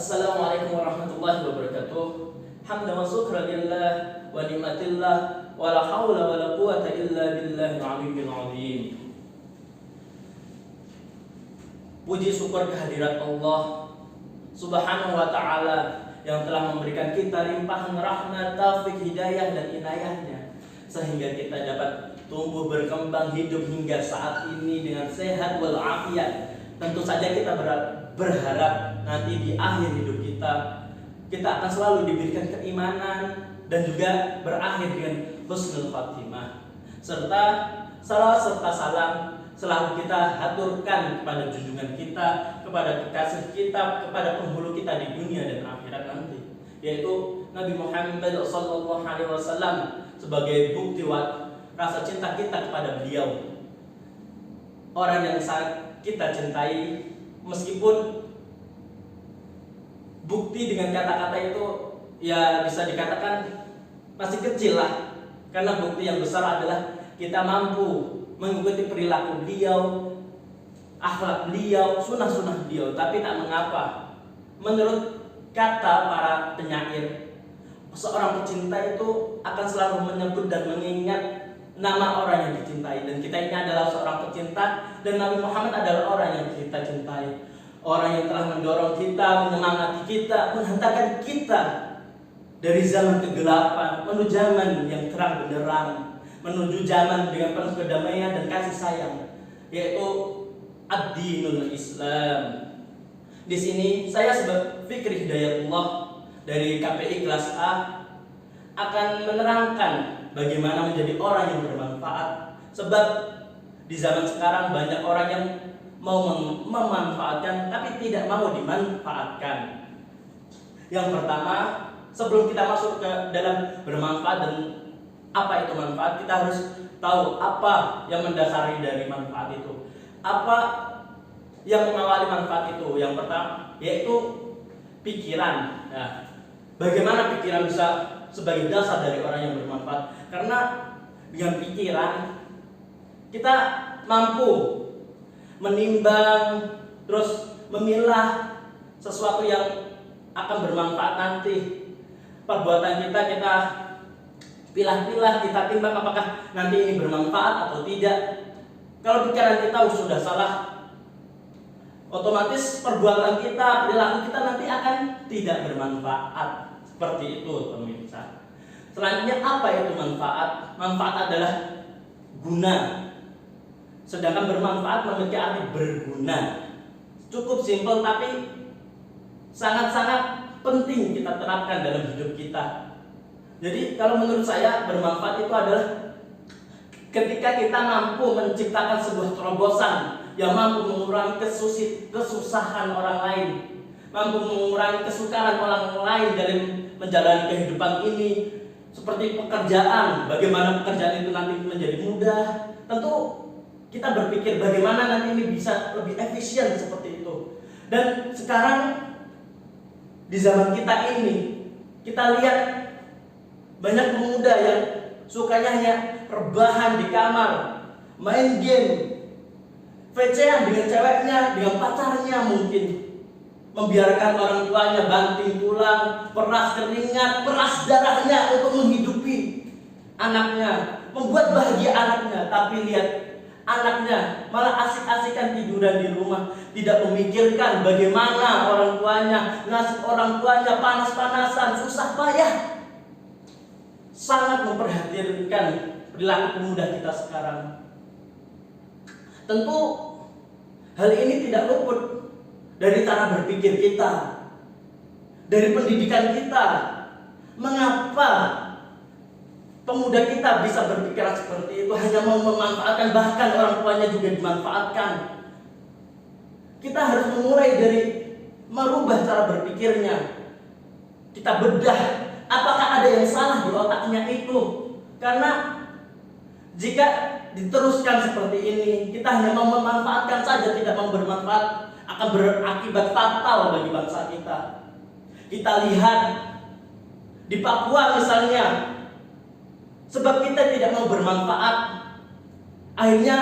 Assalamualaikum warahmatullahi wabarakatuh. Hamdan wa syukran lillah wa ni'matillah wa la haula wa la quwata illa billahil aliyyil azim. Puji syukur kehadirat Allah Subhanahu wa ta'ala yang telah memberikan kita limpahan rahmat, taufik, hidayah dan inayahnya sehingga kita dapat tumbuh berkembang hidup hingga saat ini dengan sehat walafiat. Tentu saja kita berharap nanti di akhir hidup kita akan selalu diberikan keimanan dan juga berakhir dengan husnul khatimah. Serta salawat serta salam selalu kita haturkan kepada junjungan kita, kepada kekasih kita, kepada penghulu kita di dunia dan akhirat nanti, yaitu Nabi Muhammad SAW sebagai bukti rasa cinta kita kepada beliau. Orang yang sangat kita cintai, meskipun bukti dengan kata-kata itu ya bisa dikatakan masih kecil lah, karena bukti yang besar adalah kita mampu mengikuti perilaku beliau, akhlak beliau, sunnah-sunnah beliau. Tapi tak mengapa, menurut kata para penyair, seorang pecinta itu akan selalu menyebut dan mengingat nama orang yang dicintai. Dan kita ini adalah seorang pecinta, dan Nabi Muhammad adalah orang yang kita cintai, orang yang telah mendorong kita, menyemangati kita, menghantarkan kita dari zaman kegelapan menuju zaman yang terang benderang, menuju zaman dengan penuh kedamaian dan kasih sayang, yaitu ad-dinul Islam. Di sini saya sebagai Fikri Hidayatullah dari KPI kelas A akan menerangkan bagaimana menjadi orang yang bermanfaat. Sebab di zaman sekarang banyak orang yang mau memanfaatkan tapi tidak mau dimanfaatkan. Yang pertama, sebelum kita masuk ke dalam bermanfaat dan apa itu manfaat, kita harus tahu apa yang mendasari dari manfaat itu, apa yang mengawali manfaat itu. Yang pertama yaitu pikiran. Nah, bagaimana pikiran bisa sebagai dasar dari orang yang bermanfaat? Karena dengan pikiran kita mampu menimbang, terus memilah sesuatu yang akan bermanfaat nanti. Perbuatan kita pilah-pilah, kita timbang apakah nanti ini bermanfaat atau tidak. Kalau pikiran kita sudah salah, otomatis perbuatan kita, perilaku kita nanti akan tidak bermanfaat. Seperti itu pemirsa. Selanjutnya, apa itu manfaat? Manfaat adalah guna, sedangkan bermanfaat memiliki arti berguna. Cukup simpel tapi sangat-sangat penting kita terapkan dalam hidup kita. Jadi kalau menurut saya bermanfaat itu adalah ketika kita mampu menciptakan sebuah terobosan yang mampu mengurangi kesusahan orang lain, mampu mengurangi kesukaran orang lain dalam menjalani kehidupan ini. Seperti pekerjaan, bagaimana pekerjaan itu nanti menjadi mudah. Tentu kita berpikir bagaimana nanti ini bisa lebih efisien seperti itu. Dan sekarang di zaman kita ini, kita lihat banyak pemuda yang sukanya hanya rebahan di kamar, main game, VC-an dengan ceweknya, dengan pacarnya mungkin. Membiarkan orang tuanya banting tulang, peras keringat, peras darahnya untuk menghidupi anaknya, membuat bahagia anaknya. Tapi lihat, anaknya malah asik-asikan tiduran di rumah, tidak memikirkan bagaimana orang tuanya, nasib orang tuanya panas-panasan, susah payah. Sangat memperhatikan perilaku pemuda kita sekarang. Tentu hal ini tidak luput dari cara berpikir kita, dari pendidikan kita. Mengapa pemuda kita bisa berpikiran seperti itu, hanya mau memanfaatkan, bahkan orang tuanya juga dimanfaatkan? Kita harus memulai dari merubah cara berpikirnya. Kita bedah, apakah ada yang salah di otaknya itu? Karena jika diteruskan seperti ini, kita hanya mau memanfaatkan saja, tidak mau bermanfaat, akan berakibat fatal bagi bangsa kita. Kita lihat di Papua misalnya, sebab kita tidak mau bermanfaat, akhirnya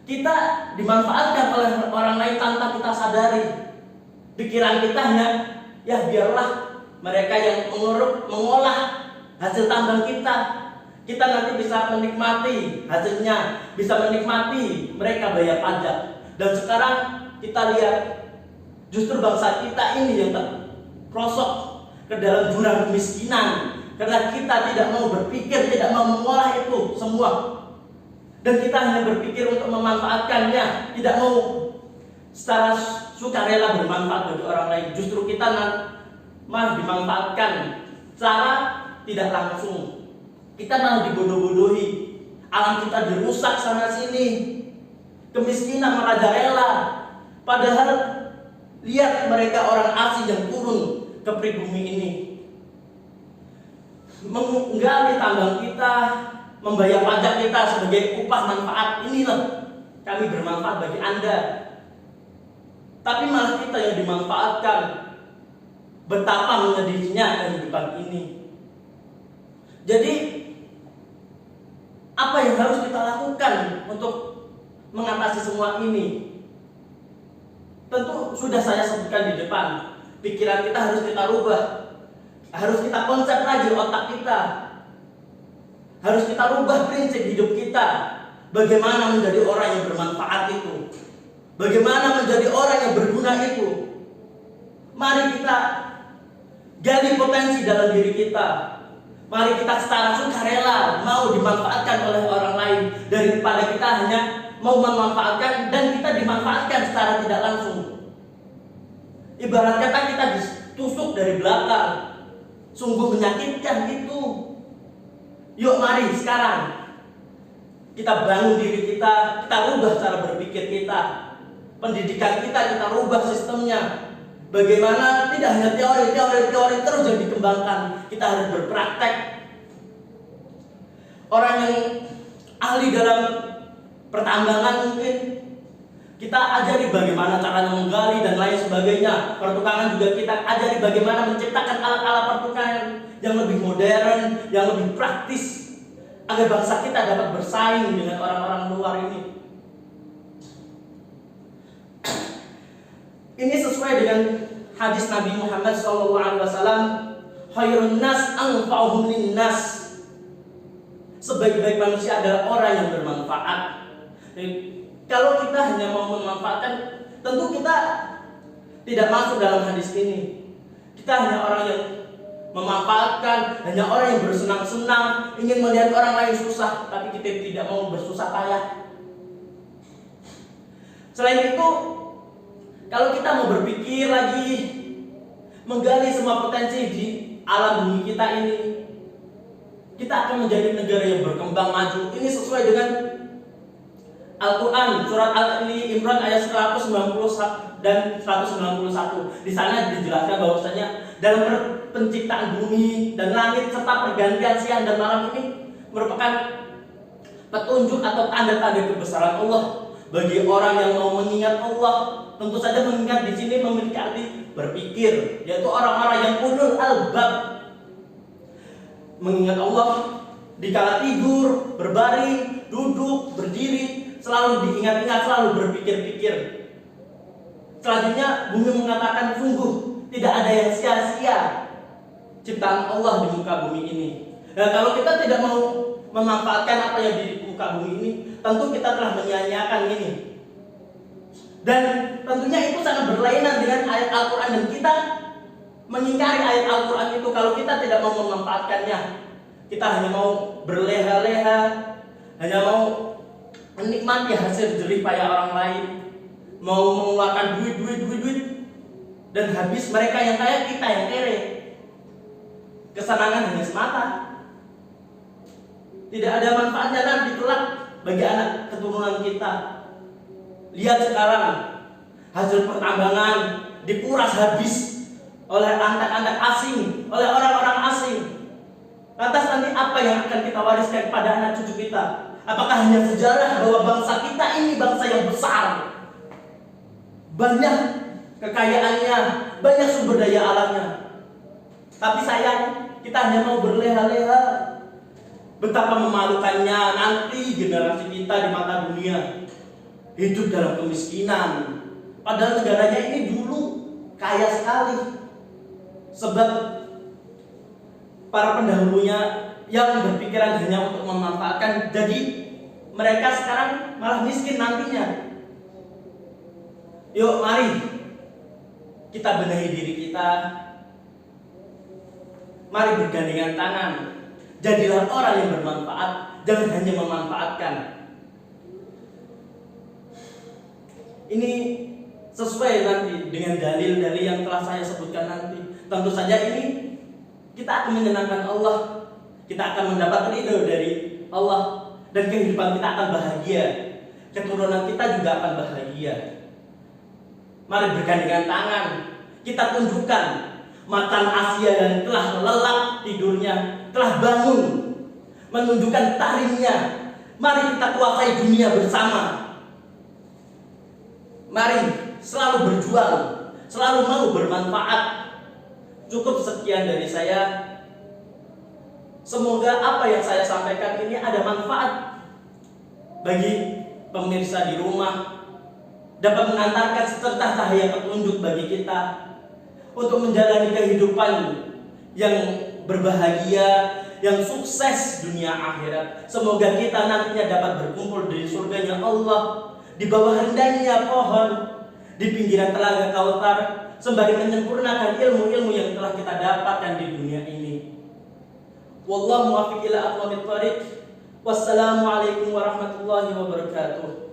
kita dimanfaatkan oleh orang lain tanpa kita sadari. Pikiran kita hanya ya biarlah mereka yang mengolah hasil tambang kita. Kita nanti bisa menikmati hasilnya, bisa menikmati mereka bayar pajak. Dan sekarang kita lihat justru bangsa kita ini yang terprosok ke dalam jurang kemiskinan karena kita tidak mau berpikir, tidak mau mengolah itu semua. Dan kita hanya berpikir untuk memanfaatkannya, tidak mau secara sukarela bermanfaat bagi orang lain. Justru kita malah dimanfaatkan secara tidak langsung. Kita malah dibodoh-bodohi. Alam kita dirusak sana sini. Kemiskinan merajalela. Padahal lihat mereka orang asing yang turun ke pribumi ini, menggali tambang kita, membayar pajak kita sebagai upah manfaat. Inilah kami bermanfaat bagi Anda. Tapi malah kita yang dimanfaatkan. Betapa menyedihnya kehidupan ini. Jadi apa yang harus kita lakukan untuk mengatasi semua ini? Tentu sudah saya sebutkan di depan. Pikiran kita harus kita rubah. Harus kita konsep lagi otak kita. Harus kita rubah prinsip hidup kita. Bagaimana menjadi orang yang bermanfaat itu. Bagaimana menjadi orang yang berguna itu. Mari kita gali potensi dalam diri kita. Mari kita secara sukarela mau dimanfaatkan oleh orang lain daripada kita hanya mau memanfaatkan dan kita dimanfaatkan secara tidak langsung. Ibarat kata kita ditusuk dari belakang, sungguh menyakitkan itu. Yuk mari sekarang kita bangun diri kita rubah cara berpikir kita, pendidikan kita rubah sistemnya. Bagaimana tidak hanya teori terus yang dikembangkan, kita harus berpraktek. Orang yang ahli dalam pertambangan mungkin kita ajari bagaimana caranya menggali dan lain sebagainya. Pertukangan juga kita ajari bagaimana menciptakan alat-alat pertukangan yang lebih modern, yang lebih praktis, agar bangsa kita dapat bersaing dengan orang-orang luar ini. Ini sesuai dengan hadis Nabi Muhammad SAW, khairun nas anfa'uhum linnas. Sebaik-baik manusia adalah orang yang bermanfaat. Jadi, kalau kita hanya mau memanfaatkan, tentu kita tidak masuk dalam hadis ini. Kita hanya orang yang memanfaatkan, hanya orang yang bersenang-senang, ingin melihat orang lain susah, tapi kita tidak mau bersusah payah. Selain itu, kalau kita mau berpikir lagi, menggali semua potensi di alam bumi kita ini, kita akan menjadi negara yang berkembang maju. Ini sesuai dengan Al-Quran, surat Ali Imran ayat 190 dan 191. Di sana dijelaskan bahwasanya dalam penciptaan bumi dan langit serta pergantian siang dan malam ini merupakan petunjuk atau tanda-tanda kebesaran Allah bagi orang yang mau mengingat Allah. Tentu saja mengingat di sini memiliki arti berpikir, yaitu orang-orang yang ulul albab. Mengingat Allah di kala tidur, berbaring, duduk, berdiri, selalu diingat-ingat, selalu berpikir-pikir. Selanjutnya bumi mengatakan sungguh tidak ada yang sia-sia ciptaan Allah di muka bumi ini. Nah, kalau kita tidak mau memanfaatkan apa yang di muka bumi ini, tentu kita telah menyia-nyiakan ini. Dan tentunya itu sangat berlainan dengan ayat Al-Quran, dan kita mengingkari ayat Al-Quran itu kalau kita tidak mau memanfaatkannya. Kita hanya mau berleha-leha, hanya mau menikmati hasil jerih payah orang lain, mau mengeluarkan duit, dan habis mereka yang kaya, kita yang kere. Kesenangan hanya semata, tidak ada manfaatnya nanti kelak bagi anak keturunan kita. Lihat sekarang hasil pertambangan dikuras habis oleh anak-anak asing, oleh orang-orang asing. Lantas nanti apa yang akan kita wariskan kepada anak cucu kita? Apakah hanya sejarah bahwa bangsa kita ini bangsa yang besar, banyak kekayaannya, banyak sumber daya alamnya, tapi sayang kita hanya mau berleha-leha? Betapa memalukannya nanti generasi kita di mata dunia hidup dalam kemiskinan. Padahal negaranya ini dulu kaya sekali. Sebab para pendahulunya yang berpikiran hanya untuk memanfaatkan, jadi mereka sekarang malah miskin nantinya. Yuk mari kita benahi diri kita. Mari bergandengan tangan. Jadilah orang yang bermanfaat, jangan hanya memanfaatkan. Ini sesuai nanti dengan dalil-dalil yang telah saya sebutkan nanti. Tentu saja ini kita akan menyenangkan Allah, kita akan mendapat ridho dari Allah, dan kehidupan kita akan bahagia, keturunan kita juga akan bahagia. Mari bergandengan tangan, kita tunjukkan macan Asia yang telah lelap tidurnya, telah bangun, menunjukkan taringnya. Mari kita kuasai dunia bersama. Mari selalu berjuang, selalu mau bermanfaat. Cukup sekian dari saya. Semoga apa yang saya sampaikan ini ada manfaat bagi pemirsa di rumah, dapat mengantarkan secercah cahaya petunjuk bagi kita untuk menjalani kehidupan yang berbahagia, yang sukses dunia akhirat. Semoga kita nantinya dapat berkumpul di surganya Allah, di bawah rendahnya pohon, di pinggiran telaga Kautsar, sembari menyempurnakan ilmu-ilmu yang telah kita dapatkan di dunia ini. Wallahu muwaffiq ila aqwamit thoriq. Wassalamualaikum warahmatullahi wabarakatuh.